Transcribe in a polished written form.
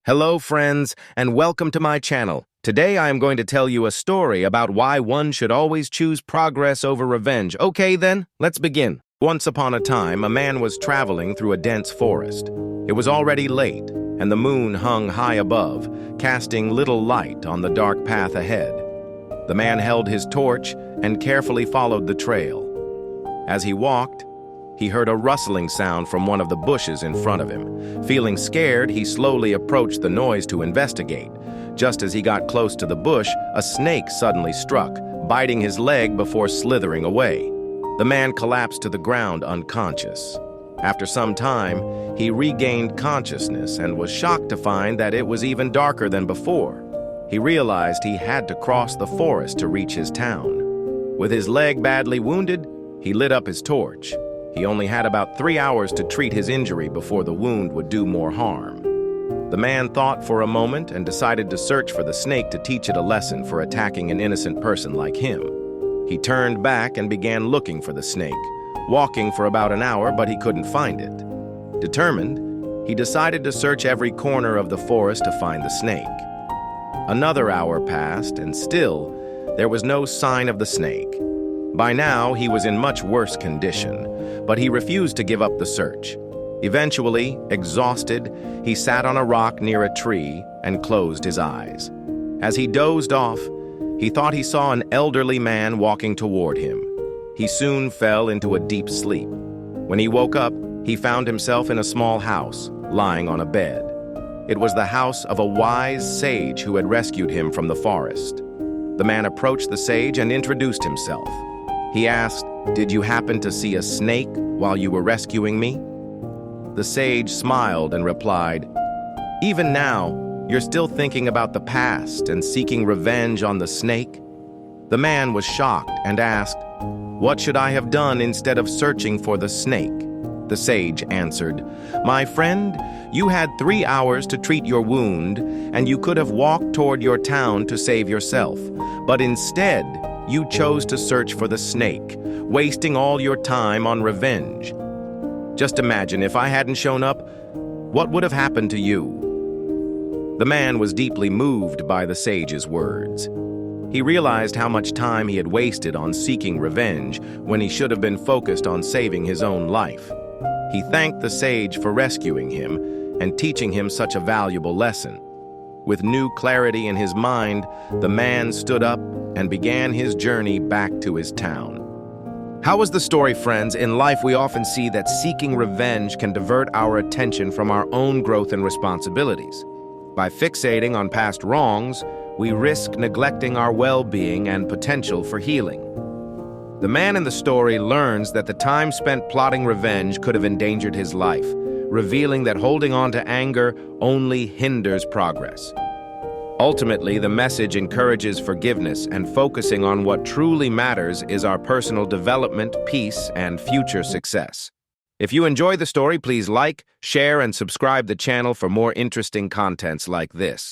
Hello, friends, and welcome to my channel. Today I am going to tell you a story about why one should always choose progress over revenge. Okay, then, let's begin. Once upon a time, a man was traveling through a dense forest. It was already late, and the moon hung high above, casting little light on the dark path ahead. The man held his torch and carefully followed the trail. As he walked, he heard a rustling sound from one of the bushes in front of him. Feeling scared, he slowly approached the noise to investigate. Just as he got close to the bush, a snake suddenly struck, biting his leg before slithering away. The man collapsed to the ground unconscious. After some time, he regained consciousness and was shocked to find that it was even darker than before. He realized he had to cross the forest to reach his town. With his leg badly wounded, he lit up his torch. He only had about 3 hours to treat his injury before the wound would do more harm. The man thought for a moment and decided to search for the snake to teach it a lesson for attacking an innocent person like him. He turned back and began looking for the snake, walking for about an hour, but he couldn't find it. Determined, he decided to search every corner of the forest to find the snake. Another hour passed, and still, there was no sign of the snake. By now, he was in much worse condition, but he refused to give up the search. Eventually, exhausted, he sat on a rock near a tree and closed his eyes. As he dozed off, he thought he saw an elderly man walking toward him. He soon fell into a deep sleep. When he woke up, he found himself in a small house, lying on a bed. It was the house of a wise sage who had rescued him from the forest. The man approached the sage and introduced himself. He asked, "Did you happen to see a snake while you were rescuing me?" The sage smiled and replied, "Even now, you're still thinking about the past and seeking revenge on the snake?" The man was shocked and asked, "What should I have done instead of searching for the snake?" The sage answered, "My friend, you had 3 hours to treat your wound, and you could have walked toward your town to save yourself. But instead, you chose to search for the snake, wasting all your time on revenge. Just imagine if I hadn't shown up, what would have happened to you?" The man was deeply moved by the sage's words. He realized how much time he had wasted on seeking revenge when he should have been focused on saving his own life. He thanked the sage for rescuing him and teaching him such a valuable lesson. With new clarity in his mind, the man stood up and began his journey back to his town. How was the story, friends? In life, we often see that seeking revenge can divert our attention from our own growth and responsibilities. By fixating on past wrongs, we risk neglecting our well-being and potential for healing. The man in the story learns that the time spent plotting revenge could have endangered his life, revealing that holding on to anger only hinders progress. Ultimately, the message encourages forgiveness and focusing on what truly matters is our personal development, peace, and future success. If you enjoy the story, please like, share, and subscribe the channel for more interesting contents like this.